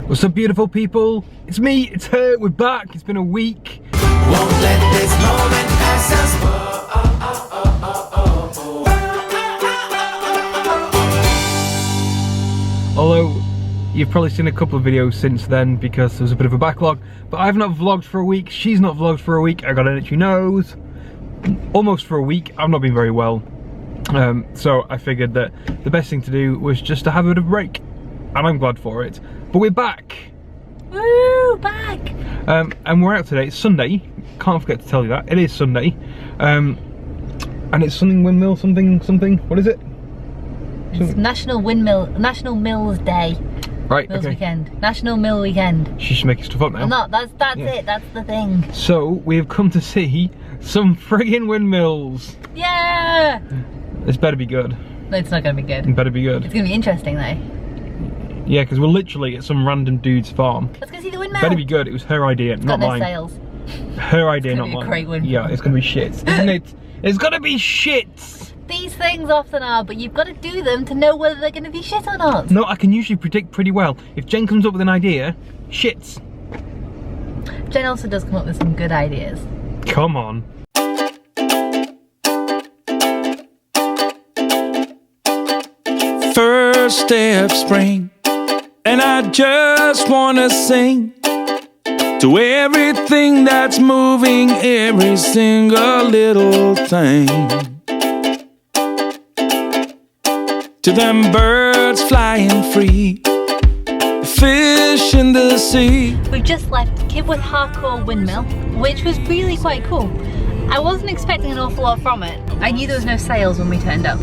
What's up, beautiful people? It's me, it's her, we're back. It's been a week. Won't let this moment pass us. Although, you've probably seen a couple of videos since then because there was a bit of a backlog. But I've not vlogged for a week, she's not vlogged for a week. I got an itchy nose. Almost for a week. I've not been very well. So I figured that the best thing to do was just to have a bit of a break. And I'm glad for it. But we're back! Woo! Back! And we're out today. It's Sunday. Can't forget to tell you that. It is Sunday. And it's something windmill, something. What is it? It's National Mills Day. Right, Mills okay. Weekend. National Mill Weekend. She's making stuff up now. I'm not, that's Yeah. it, that's the thing. So, we have come to see some friggin' windmills. Yeah! This better be good. No, it's not gonna be good. It better be good. It's gonna be interesting though. Yeah, because we're literally at some random dude's farm. Let's go see the windmill. Better be good. It was her idea, It's not got no mine. sails. Her idea, not gonna be a mine. great windmill. Yeah, it's gonna be shit, isn't it? It's gonna be shit. These things often are, but you've got to do them to know whether they're gonna be shit or not. No, I can usually predict pretty well. If Jen comes up with an idea, shits. Jen also does come up with some good ideas. Come on. First day of spring, and I just wanna sing to everything that's moving, every single little thing. To them birds flying free, fish in the sea. We've just left Kibworth Hardcore Windmill, which was really quite cool. I wasn't expecting an awful lot from it. I knew there was no sails when we turned up.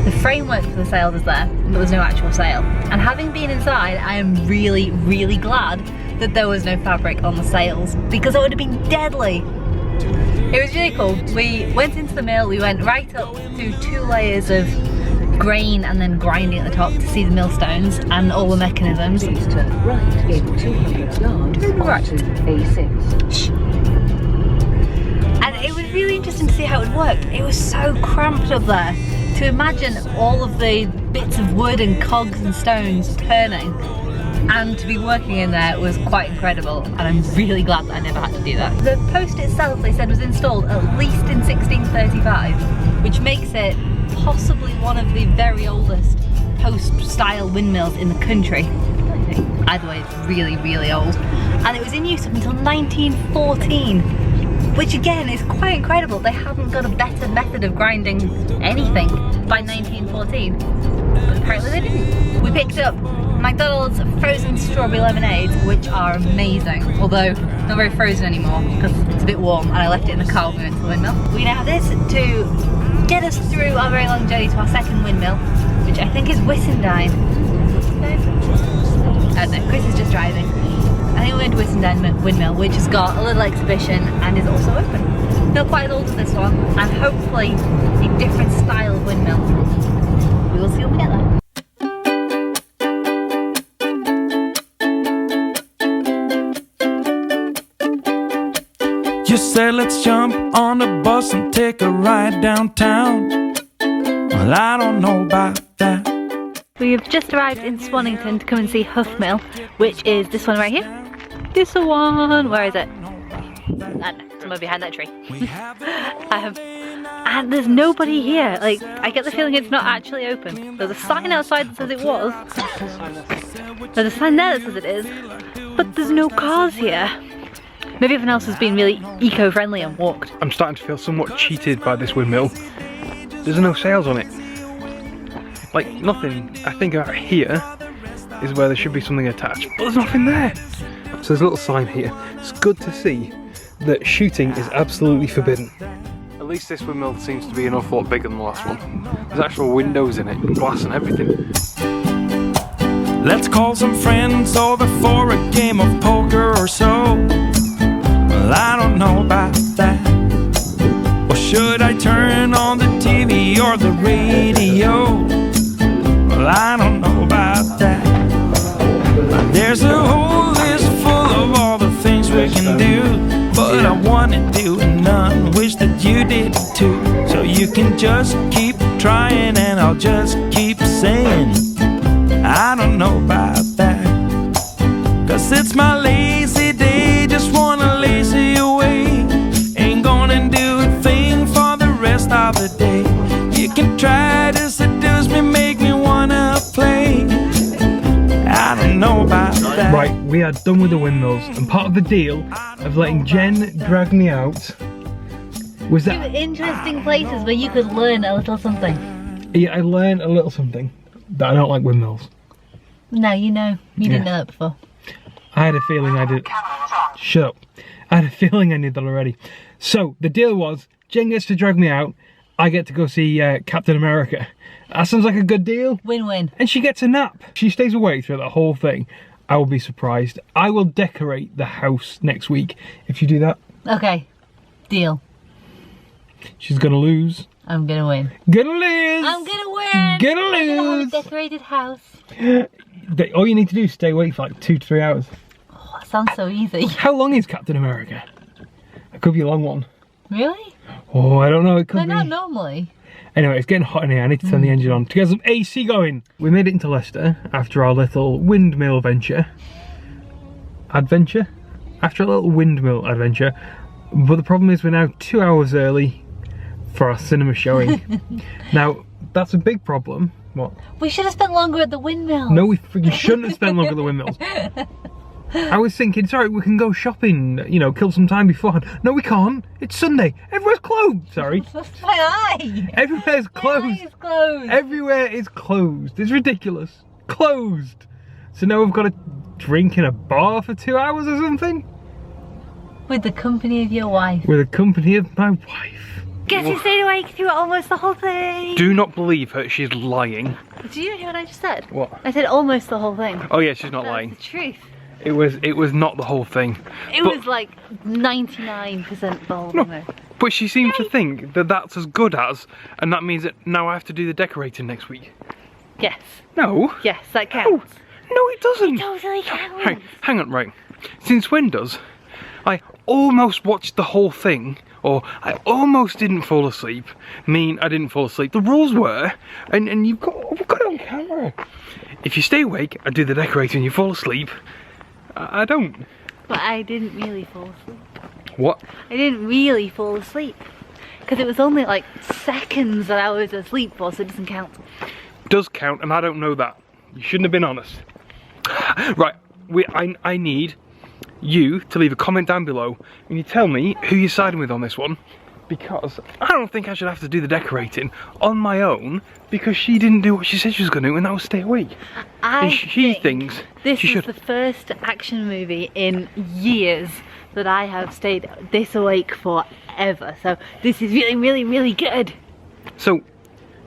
The framework for the sails is there, but there was no actual sail. And having been inside, I am really, really glad that there was no fabric on the sails, because it would have been deadly. It was really cool. We went into the mill, we went right up through 2 layers of grain and then grinding at the top to see the millstones and all the mechanisms. Please turn right in 200 yards onto A6. And it was really interesting to see how it worked. It was so cramped up there. To imagine all of the bits of wood and cogs and stones turning and to be working in there was quite incredible, and I'm really glad that I never had to do that. The post itself, they said, was installed at least in 1635, which makes it possibly one of the very oldest post-style windmills in the country. Either way, it's really, really old. And it was in use up until 1914. Which again is quite incredible. They hadn't got a better method of grinding anything by 1914. But apparently they didn't. We picked up McDonald's frozen strawberry lemonades, which are amazing. Although not very frozen anymore because it's a bit warm, and I left it in the car when we went to the windmill. We now have this to get us through our very long journey to our second windmill, which I think is Whissendine. I don't know, Chris is just driving. I think we're going to Whissendine Windmill, which has got a little exhibition and is also open. Not quite as old as this one, and hopefully a different style of windmill. We will see when we get there. You said let's jump on the bus and take a ride downtown. Well, I don't know about that. We've just arrived in Swanington to come and see Huff Mill, which is this one right here. This one, where is it? I don't know, somewhere behind that tree. And there's nobody here. Like, I get the feeling it's not actually open. There's a sign outside that says it was. There's a sign there that says it is. But there's no cars here. Maybe everyone else has been really eco-friendly and walked. I'm starting to feel somewhat cheated by this windmill. There's no sails on it. Like, nothing. I think out here is where there should be something attached, but there's nothing there. So there's a little sign here. It's good to see that shooting is absolutely forbidden. At least this windmill seems to be an awful lot bigger than the last one. There's actual windows in it, glass and everything. Let's call some friends over for a game of poker or so. Well, I don't know about that. Or should I turn on the TV or the radio? Well, I don't know about that. There's a whole list full of all the things we can do, but I wanna do none, wish that you did too. So you can just keep trying and I'll just keep saying I don't know about that. Guess it's my lazy day, just wanna lazy away. Ain't gonna do a thing for the rest of the day. You can try to seduce me, make me wanna play. I don't know about that. Right, we are done with the windmills, and part of the deal of letting Jen drag me out was Two that interesting places where you could learn a little something. yeah, I learned a little something, that I don't like windmills. No, you know. You didn't Yeah. know that before. I had a feeling I did. Shut up. I had a feeling I knew that already. So, the deal was, Jen gets to drag me out, I get to go see Captain America. That sounds like a good deal. Win-win. And she gets a nap. She stays awake through the whole thing. I will be surprised. I will decorate the house next week if you do that. Okay. Deal. She's gonna lose. I'm gonna win. Gonna lose! I'm gonna win! Gonna I'm gonna have a lose! decorated house. All you need to do is stay awake for like 2 to 3 hours. Oh, that sounds so easy. How long is Captain America? It could be a long one. Really? Oh, I don't know. It could No, be. not normally. Anyway, it's getting hot in here. I need to turn the engine on to get some AC going. We made it into Leicester after our little windmill adventure. After a little windmill adventure. But the problem is we're now 2 hours early for our cinema showing. Now, that's a big problem. What? We should have spent longer at the windmill. No, we freaking shouldn't have spent longer at the windmills. I was thinking, it's alright, we can go shopping, you know, kill some time beforehand. No, we can't. It's Sunday. Everywhere's closed. Sorry. That's my eye. Everywhere's My closed. eye is closed. Everywhere is closed. It's ridiculous. Closed. So now we've got to drink in a bar for 2 hours or something? With the company of your wife. With the company of my wife. Guess who stayed awake through almost the whole thing? Do not believe her, she's lying. Do you hear what I just said? What? I said almost the whole thing. Oh yeah, she's not That's lying. the truth. It was not the whole thing. It But- was like 99% the whole thing. though. But she seems to think that that's as good as, and that means that now I have to do the decorating next week. Yes. No. Yes, that counts. No, it doesn't. Totally counts. Hang on, right. Since when does I almost watched the whole thing, or I almost didn't fall asleep, mean I didn't fall asleep? The rules were, and we've got it on camera. If you stay awake, I do the decorating, you fall asleep, I don't. But I didn't really fall asleep. What? I didn't really fall asleep. Because it was only like seconds that I was asleep for, so it doesn't count. Does count, and I don't know that. You shouldn't have been honest. Right, I need you to leave a comment down below and you tell me who you're siding with on this one, because I don't think I should have to do the decorating on my own because she didn't do what she said she was going to do, and that was stay awake. And she thinks this she is should. the first action movie in years that I have stayed this awake for ever. So this is really, really, really good. So,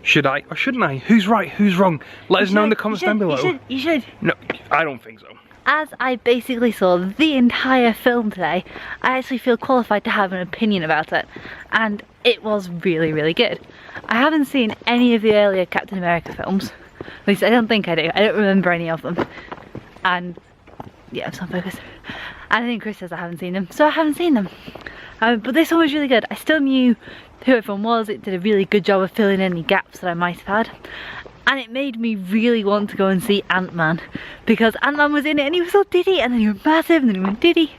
should I or shouldn't I? Who's right? Who's wrong? Let us know in the comments down below. You should. No, I don't think so. As I basically saw the entire film today, I actually feel qualified to have an opinion about it. And it was really, really good. I haven't seen any of the earlier Captain America films. At least I don't think I do. I don't remember any of them. And yeah, I'm so focused. And I think Chris says I haven't seen them, so I haven't seen them. But this one was really good. I still knew who everyone was. It did a really good job of filling any gaps that I might have had. And it made me really want to go and see Ant-Man, because Ant-Man was in it and he was so diddy, and then he was massive and then he went diddy.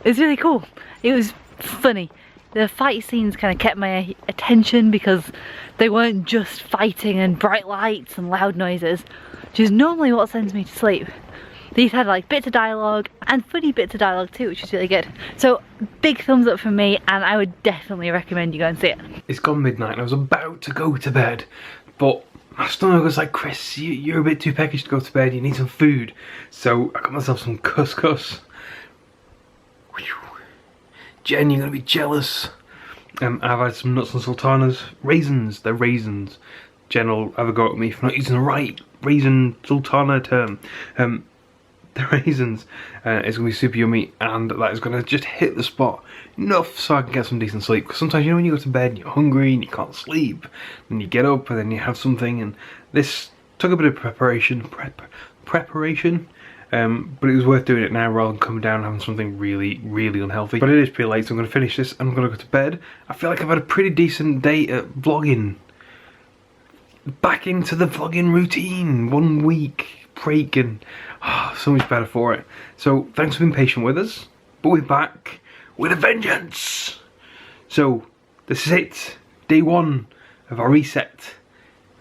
It was really cool. It was funny. The fight scenes kind of kept my attention because they weren't just fighting and bright lights and loud noises, which is normally what sends me to sleep. These had like bits of dialogue and funny bits of dialogue too, which was really good. So big thumbs up from me, and I would definitely recommend you go and see it. It's gone midnight and I was about to go to bed, but my stomach was like, Chris, you're a bit too peckish to go to bed, you need some food. So I got myself some couscous. Jen, you're gonna be jealous. I've had some nuts and sultanas. Raisins, they're raisins. Jen will have a go at me for not using the right raisin sultana term. The raisins, it's gonna be super yummy, and that is gonna just hit the spot enough so I can get some decent sleep. Because sometimes, you know, when you go to bed and you're hungry and you can't sleep, and you get up and then you have something, and this took a bit of preparation, but it was worth doing it now rather than coming down and having something really, really unhealthy. But it is pretty late, so I'm gonna finish this and I'm gonna go to bed. I feel like I've had a pretty decent day at vlogging. Back into the vlogging routine, 1 week break, and So much better for it. So thanks for being patient with us, but we're back with a vengeance. So this is it, day 1 of our reset.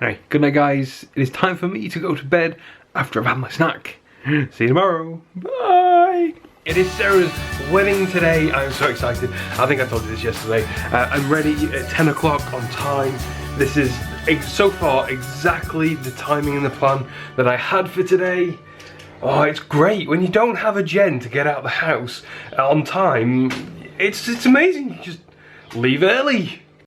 Alright, good night guys. It is time for me to go to bed after I've had my snack. See you tomorrow. Bye. It is Sarah's wedding today. I'm so excited. I think I told you this yesterday. I'm ready at 10 o'clock on time. This is so far exactly the timing and the plan that I had for today. Oh, it's great when you don't have a gen to get out of the house on time. It's amazing. You just leave early.